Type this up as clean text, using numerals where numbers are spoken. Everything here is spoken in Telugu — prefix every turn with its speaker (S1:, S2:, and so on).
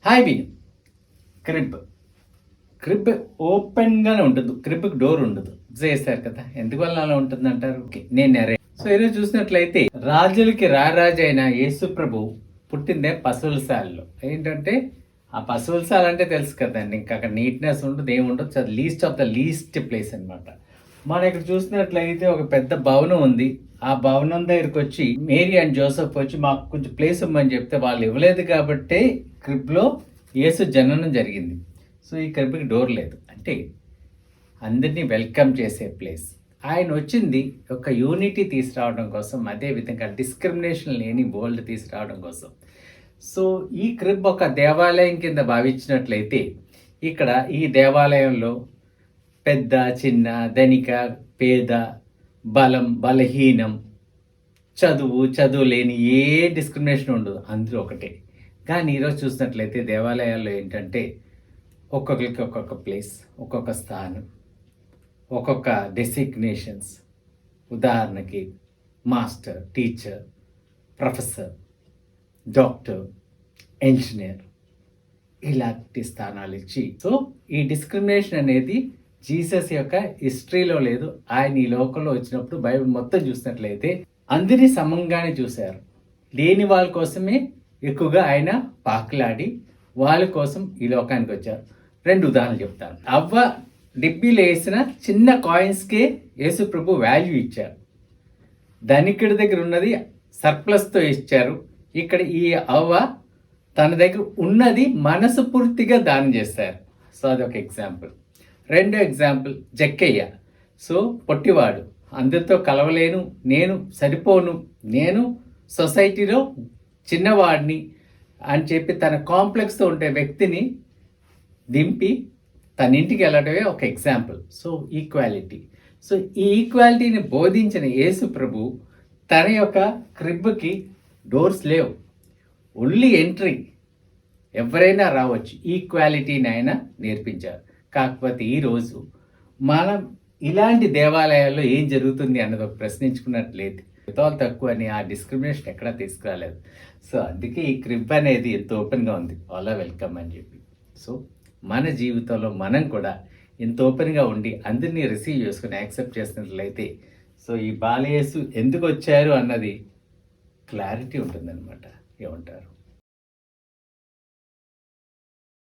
S1: హాయ్ విన్ క్రిబ్ ఓపెన్గానే ఉంటుంది. క్రిబ్కి డోర్ ఉండదు. చేస్తారు కదా, ఎందువల్ల అలా ఉంటుంది అంటారు? నేను నరే. సో ఈరోజు చూసినట్లయితే రాజులకి రారాజు అయిన యేసు ప్రభు పుట్టిందే పశువులశాలలో. ఏంటంటే ఆ పశువులశాల అంటే తెలుసు కదండి, ఇంకా అక్కడ నీట్నెస్ ఉండదు, ఏముండదు. Least of the least place అనమాట. మనం ఇక్కడ చూసినట్లయితే ఒక పెద్ద భవనం ఉంది. ఆ భవనం దగ్గరికి వచ్చి మేరీ అండ్ జోసెఫ్ వచ్చి మాకు కొంచెం ప్లేస్ ఇవ్వమని చెప్తే వాళ్ళు ఇవ్వలేదు కాబట్టి క్రిబ్లో యేసు జననం జరిగింది. సో ఈ క్రిబ్కి డోర్ లేదు. అంటే అందరినీ వెల్కమ్ చేసే ప్లేస్. ఆయన వచ్చింది ఒక యూనిటీ తీసుకురావడం కోసం, అదేవిధంగా డిస్క్రిమినేషన్ లేని వరల్డ్ తీసుకురావడం కోసం. సో ఈ క్రిబ్ ఒక దేవాలయం కింద భావించినట్లయితే ఇక్కడ ఈ దేవాలయంలో పెద్ద చిన్న ధనిక పేద బలం బలహీనం చదువు లేని ఏ డిస్క్రిమినేషన్ ఉండదు, అందరూ ఒకటే. కానీ ఈరోజు చూసినట్లయితే దేవాలయాల్లో ఏంటంటే ఒక్కొక్కరికి ఒక్కొక్క ప్లేస్, ఒక్కొక్క స్థానం, ఒక్కొక్క డెసిగ్నేషన్స్. ఉదాహరణకి master, teacher, professor, doctor, engineer ఇలాంటి స్థానాలు ఇచ్చి, సో ఈ డిస్క్రిమినేషన్ అనేది జీసస్ యొక్క హిస్టరీలో లేదు. ఆయన ఈ లోకంలో వచ్చినప్పుడు బైబిల్ మొత్తం చూసినట్లయితే అందరినీ సమంగానే చూశారు. లేని వాళ్ళ కోసమే ఎక్కువగా ఆయన పాకులాడి వాళ్ళ కోసం ఈ లోకానికి వచ్చారు. 2 ఉదాహరణలు చెప్తాను. అవ్వ డిబ్బీలో వేసిన చిన్న కాయిన్స్కే యేసు ప్రభు వాల్యూ ఇచ్చారు. ధనికుడి దగ్గర ఉన్నది సర్ప్లస్తో ఇచ్చారు. ఇక్కడ ఈ అవ్వ తన దగ్గర ఉన్నది మనసు పూర్తిగా దానం చేస్తారు. సో అదొక ఎగ్జాంపుల్. 2 ఎగ్జాంపుల్ జక్కయ్య. సో పొట్టివాడు, అందరితో కలవలేను, నేను సరిపోను, నేను సొసైటీలో చిన్నవాడిని అని చెప్పి తన కాంప్లెక్స్తో ఉండే వ్యక్తిని దింపి తన ఇంటికి వెళ్ళడమే ఒక ఎగ్జాంపుల్. So equality. సో ఈ ఈక్వాలిటీని బోధించిన యేసు ప్రభు తన యొక్క క్రిబ్కి డోర్స్ లేవు, ఓన్లీ ఎంట్రీ, ఎవరైనా రావచ్చు. ఈక్వాలిటీని ఆయన నేర్పించారు. కాకపోతే ఈరోజు మనం ఇలాంటి దేవాలయాల్లో ఏం జరుగుతుంది అన్నది ఒక ప్రశ్నించుకున్నట్లేదు. మిగతాలు తక్కువ అని ఆ డిస్క్రిమినేషన్ ఎక్కడా తీసుకురాలేదు. సో అందుకే ఈ క్రిబ్ అనేది ఎంతో ఓపెన్గా ఉంది, ఆల్ ఆర్ వెల్కమ్ అని చెప్పి. సో మన జీవితంలో మనం కూడా ఎంత ఓపెన్గా ఉండి అందరినీ రిసీవ్ చేసుకుని యాక్సెప్ట్ చేసినట్లయితే సో ఈ బాలయేసు ఎందుకు వచ్చారు అన్నది క్లారిటీ ఉంటుందన్నమాట. ఏమంటారు?